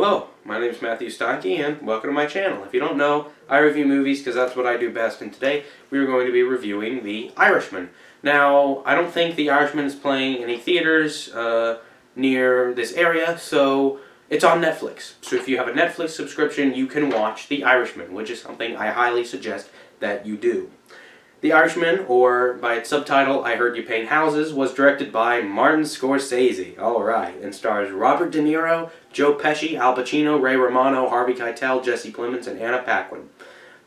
Hello, my name is Matthew Steinke and welcome to my channel. If you don't know, I review movies because that's what I do best, and today we are going to be reviewing The Irishman. Now, I don't think The Irishman is playing any theaters near this area, so it's on Netflix. So if you have a Netflix subscription, you can watch The Irishman, which is something I highly suggest that you do. The Irishman, or by its subtitle, I Heard You Paint Houses, was directed by Martin Scorsese, alright, and stars Robert De Niro, Joe Pesci, Al Pacino, Ray Romano, Harvey Keitel, Jesse Plemons, and Anna Paquin.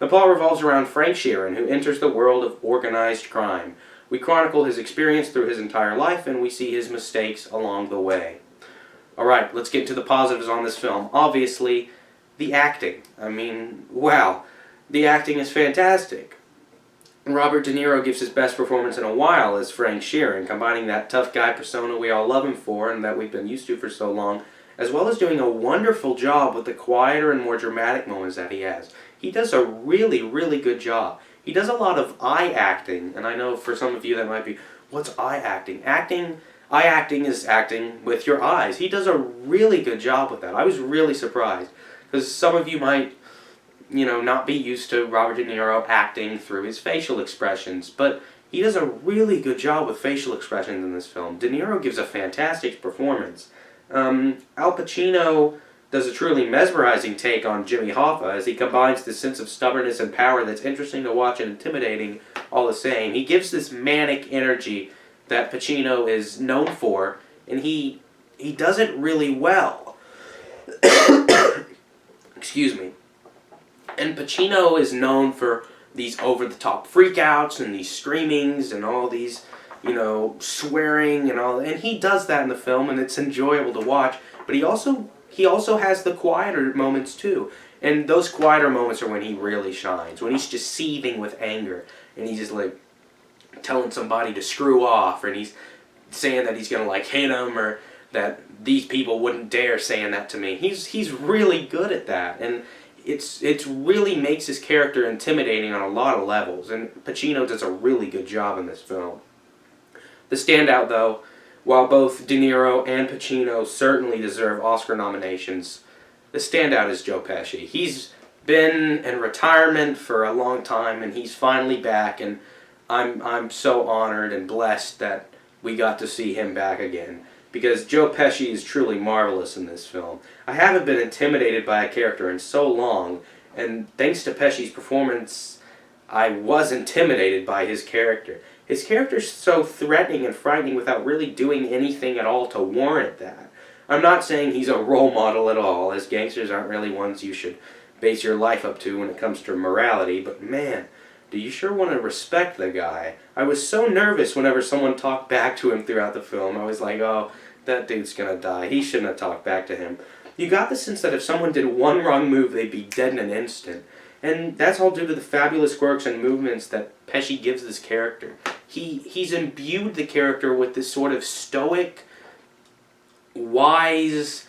The plot revolves around Frank Sheeran, who enters the world of organized crime. We chronicle his experience through his entire life, and we see his mistakes along the way. Alright, let's get to the positives on this film. Obviously, the acting. I mean, wow. The acting is fantastic. Robert De Niro gives his best performance in a while as Frank Sheeran, combining that tough guy persona we all love him for and that we've been used to for so long, as well as doing a wonderful job with the quieter and more dramatic moments that he has. He does a really, really good job. He does a lot of eye acting, and I know for some of you that might be, what's eye acting? Eye acting is acting with your eyes. He does a really good job with that. I was really surprised, because some of you might not be used to Robert De Niro acting through his facial expressions, but he does a really good job with facial expressions in this film. De Niro gives a fantastic performance. Al Pacino does a truly mesmerizing take on Jimmy Hoffa as he combines this sense of stubbornness and power that's interesting to watch and intimidating all the same. He gives this manic energy that Pacino is known for, and he does it really well. Excuse me. And Pacino is known for these over-the-top freakouts and these screamings and all these, swearing and all. And he does that in the film, and it's enjoyable to watch. But he also has the quieter moments too. And those quieter moments are when he really shines. When he's just seething with anger, and he's just like telling somebody to screw off, and he's saying that he's gonna hit him, or that these people wouldn't dare saying that to me. He's really good at that, and It's really makes his character intimidating on a lot of levels, and Pacino does a really good job in this film. The standout, though, while both De Niro and Pacino certainly deserve Oscar nominations, the standout is Joe Pesci. He's been in retirement for a long time, and he's finally back, and I'm so honored and blessed that we got to see him back again, because Joe Pesci is truly marvelous in this film. I haven't been intimidated by a character in so long, and thanks to Pesci's performance, I was intimidated by his character. His character's so threatening and frightening without really doing anything at all to warrant that. I'm not saying he's a role model at all, as gangsters aren't really ones you should base your life up to when it comes to morality, but man, do you sure want to respect the guy. I was so nervous whenever someone talked back to him throughout the film. I was like, oh, that dude's gonna die. He shouldn't have talked back to him. You got the sense that if someone did one wrong move, they'd be dead in an instant. And that's all due to the fabulous quirks and movements that Pesci gives this character. He's imbued the character with this sort of stoic, wise,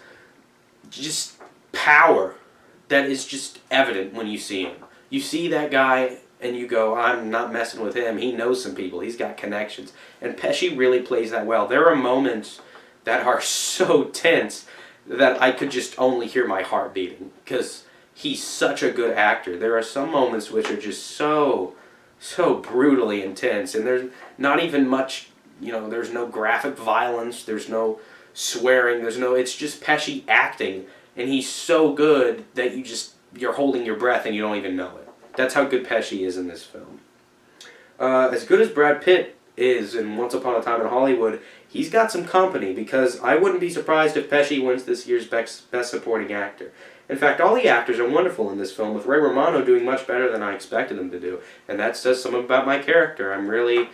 just power that is just evident when you see him. You see that guy and you go, I'm not messing with him. He knows some people. He's got connections. And Pesci really plays that well. There are moments that are so tense that I could just only hear my heart beating, because he's such a good actor. There are some moments which are just so brutally intense, and there's not even much, there's no graphic violence, there's no swearing, it's just Pesci acting, and he's so good that you're holding your breath and you don't even know it. That's how good Pesci is in this film. As good as Brad Pitt is in Once Upon a Time in Hollywood, he's got some company, because I wouldn't be surprised if Pesci wins this year's Best Supporting Actor. In fact, all the actors are wonderful in this film, with Ray Romano doing much better than I expected him to do, and that says something about my character. I'm really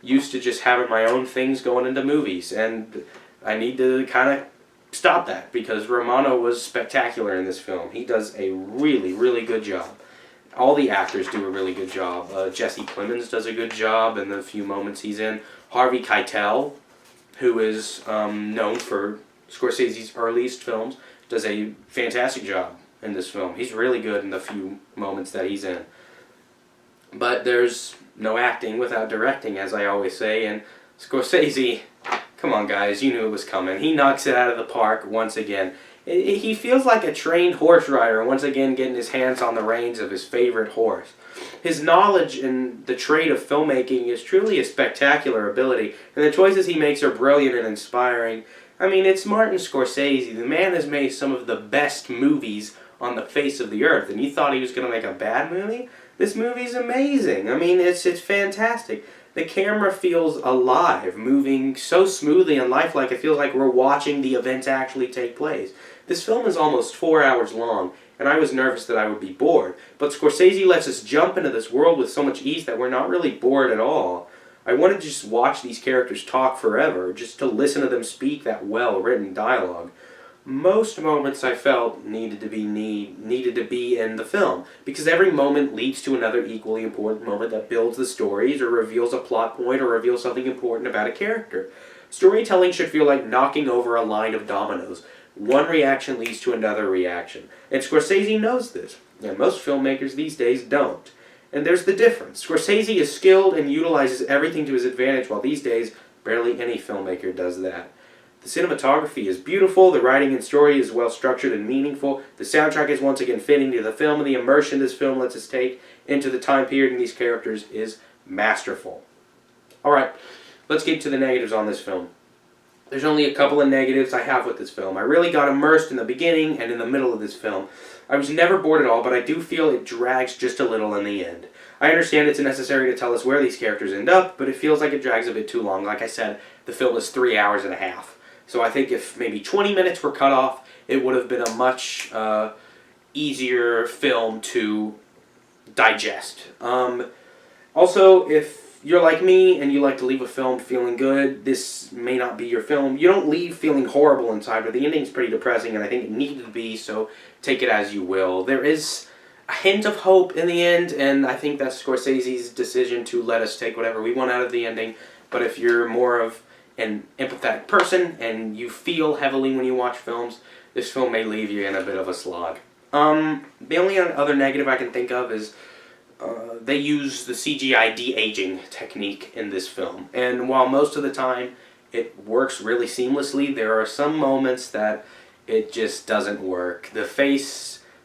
used to just having my own things going into movies, and I need to kind of stop that, because Romano was spectacular in this film. He does a really, really good job. All the actors do a really good job. Jesse Plemons does a good job in the few moments he's in. Harvey Keitel, who is known for Scorsese's earliest films, does a fantastic job in this film. He's really good in the few moments that he's in. But there's no acting without directing, as I always say, and Scorsese, come on guys, you knew it was coming. He knocks it out of the park once again. He feels like a trained horse rider, once again getting his hands on the reins of his favorite horse. His knowledge in the trade of filmmaking is truly a spectacular ability, and the choices he makes are brilliant and inspiring. I mean, it's Martin Scorsese. The man has made some of the best movies on the face of the earth, and you thought he was going to make a bad movie? This movie's amazing. I mean, it's fantastic. The camera feels alive, moving so smoothly and lifelike it feels like we're watching the events actually take place. This film is almost 4 hours long, and I was nervous that I would be bored. But Scorsese lets us jump into this world with so much ease that we're not really bored at all. I wanted to just watch these characters talk forever, just to listen to them speak that well-written dialogue. Most moments I felt needed to be in the film, because every moment leads to another equally important moment that builds the stories or reveals a plot point or reveals something important about a character. Storytelling should feel like knocking over a line of dominoes. One reaction leads to another reaction. And Scorsese knows this, and most filmmakers these days don't. And there's the difference. Scorsese is skilled and utilizes everything to his advantage, while these days barely any filmmaker does that. The cinematography is beautiful, the writing and story is well structured and meaningful, the soundtrack is once again fitting to the film, and the immersion this film lets us take into the time period and these characters is masterful. Alright, let's get to the negatives on this film. There's only a couple of negatives I have with this film. I really got immersed in the beginning and in the middle of this film. I was never bored at all, but I do feel it drags just a little in the end. I understand it's necessary to tell us where these characters end up, but it feels like it drags a bit too long. Like I said, the film is 3 hours and a half. So I think if maybe 20 minutes were cut off, it would have been a much easier film to digest. Also, if you're like me and you like to leave a film feeling good, this may not be your film. You don't leave feeling horrible inside, but the ending's pretty depressing, and I think it needed to be, so take it as you will. There is a hint of hope in the end, and I think that's Scorsese's decision to let us take whatever we want out of the ending. But if you're more of an empathetic person and you feel heavily when you watch films, this film may leave you in a bit of a slog. The only other negative I can think of is they use the CGI de-aging technique in this film. And while most of the time it works really seamlessly, there are some moments that it just doesn't work.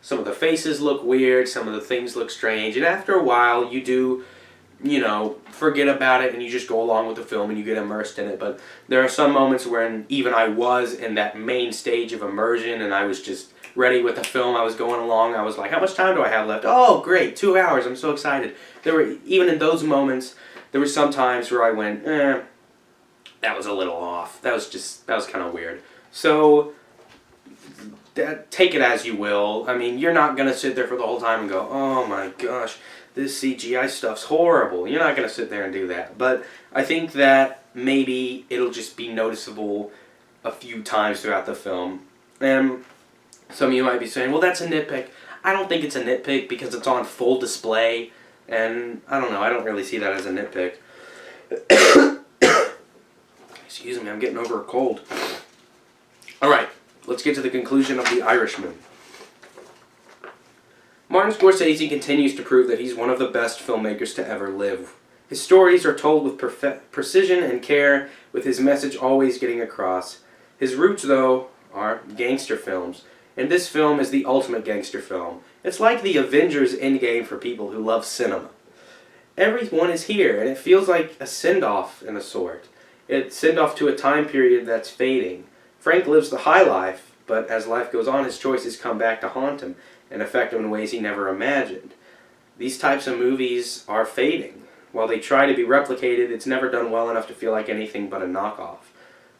Some of the faces look weird, some of the things look strange, and after a while you do, forget about it and you just go along with the film and you get immersed in it. But there are some moments when even I was in that main stage of immersion and I was just ready with the film. I was going along. I was like, how much time do I have left? Oh, great, 2 hours. I'm so excited. Even in those moments, there were some times where I went, that was a little off. That was kind of weird. So take it as you will. I mean, you're not going to sit there for the whole time and go, oh my gosh, this CGI stuff's horrible. You're not going to sit there and do that. But I think that maybe it'll just be noticeable a few times throughout the film. And some of you might be saying, well, that's a nitpick. I don't think it's a nitpick because it's on full display. And I don't know, I don't really see that as a nitpick. Excuse me, I'm getting over a cold. Alright, let's get to the conclusion of The Irishman. Martin Scorsese continues to prove that he's one of the best filmmakers to ever live. His stories are told with precision and care, with his message always getting across. His roots, though, are gangster films, and this film is the ultimate gangster film. It's like the Avengers Endgame for people who love cinema. Everyone is here, and it feels like a send-off in a sort. It's send-off to a time period that's fading. Frank lives the high life, but as life goes on, his choices come back to haunt him and affect him in ways he never imagined. These types of movies are fading. While they try to be replicated, it's never done well enough to feel like anything but a knockoff.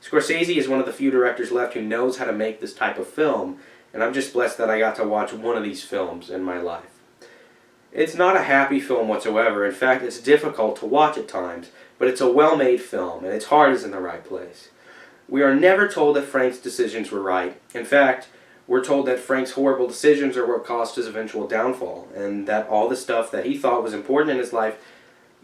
Scorsese is one of the few directors left who knows how to make this type of film, and I'm just blessed that I got to watch one of these films in my life. It's not a happy film whatsoever. In fact, it's difficult to watch at times, but it's a well-made film, and its heart is in the right place. We are never told that Frank's decisions were right. In fact, we're told that Frank's horrible decisions are what caused his eventual downfall, and that all the stuff that he thought was important in his life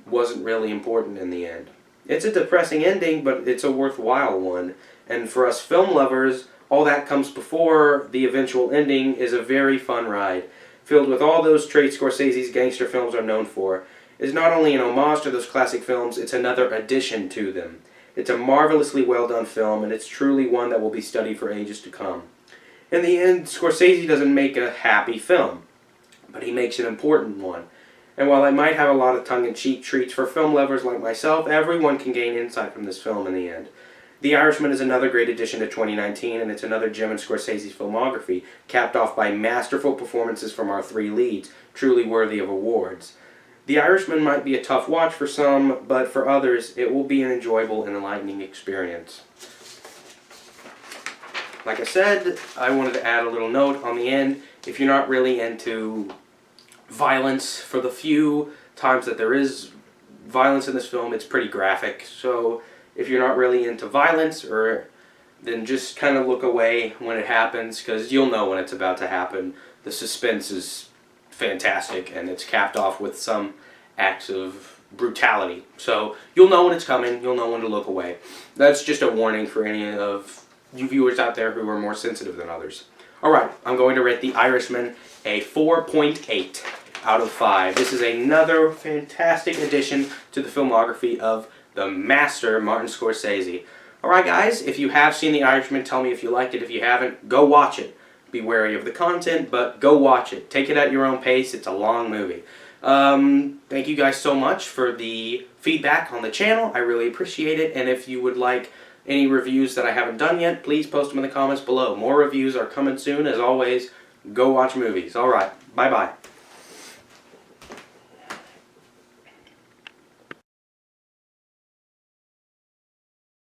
wasn't really important in the end. It's a depressing ending, but it's a worthwhile one, and for us film lovers, all that comes before the eventual ending is a very fun ride, filled with all those traits Scorsese's gangster films are known for. It's not only an homage to those classic films, it's another addition to them. It's a marvelously well done film, and it's truly one that will be studied for ages to come. In the end, Scorsese doesn't make a happy film, but he makes an important one. And while I might have a lot of tongue-in-cheek treats for film lovers like myself, everyone can gain insight from this film in the end. The Irishman is another great addition to 2019, and it's another gem in Scorsese's filmography, capped off by masterful performances from our three leads, truly worthy of awards. The Irishman might be a tough watch for some, but for others, it will be an enjoyable and enlightening experience. Like I said, I wanted to add a little note on the end. If you're not really into violence, for the few times that there is violence in this film, it's pretty graphic. So if you're not really into violence, then just kind of look away when it happens, because you'll know when it's about to happen. The suspense is fantastic, and it's capped off with some acts of brutality. So you'll know when it's coming, you'll know when to look away. That's just a warning for any of you viewers out there who are more sensitive than others. Alright, I'm going to rate The Irishman a 4.8 out of 5. This is another fantastic addition to the filmography of the master Martin Scorsese. Alright guys, if you have seen The Irishman, tell me if you liked it. If you haven't, go watch it. Be wary of the content, but go watch it. Take it at your own pace. It's a long movie. Thank you guys so much for the feedback on the channel. I really appreciate it. And if you would like any reviews that I haven't done yet, please post them in the comments below. More reviews are coming soon. As always, go watch movies. Alright, bye-bye.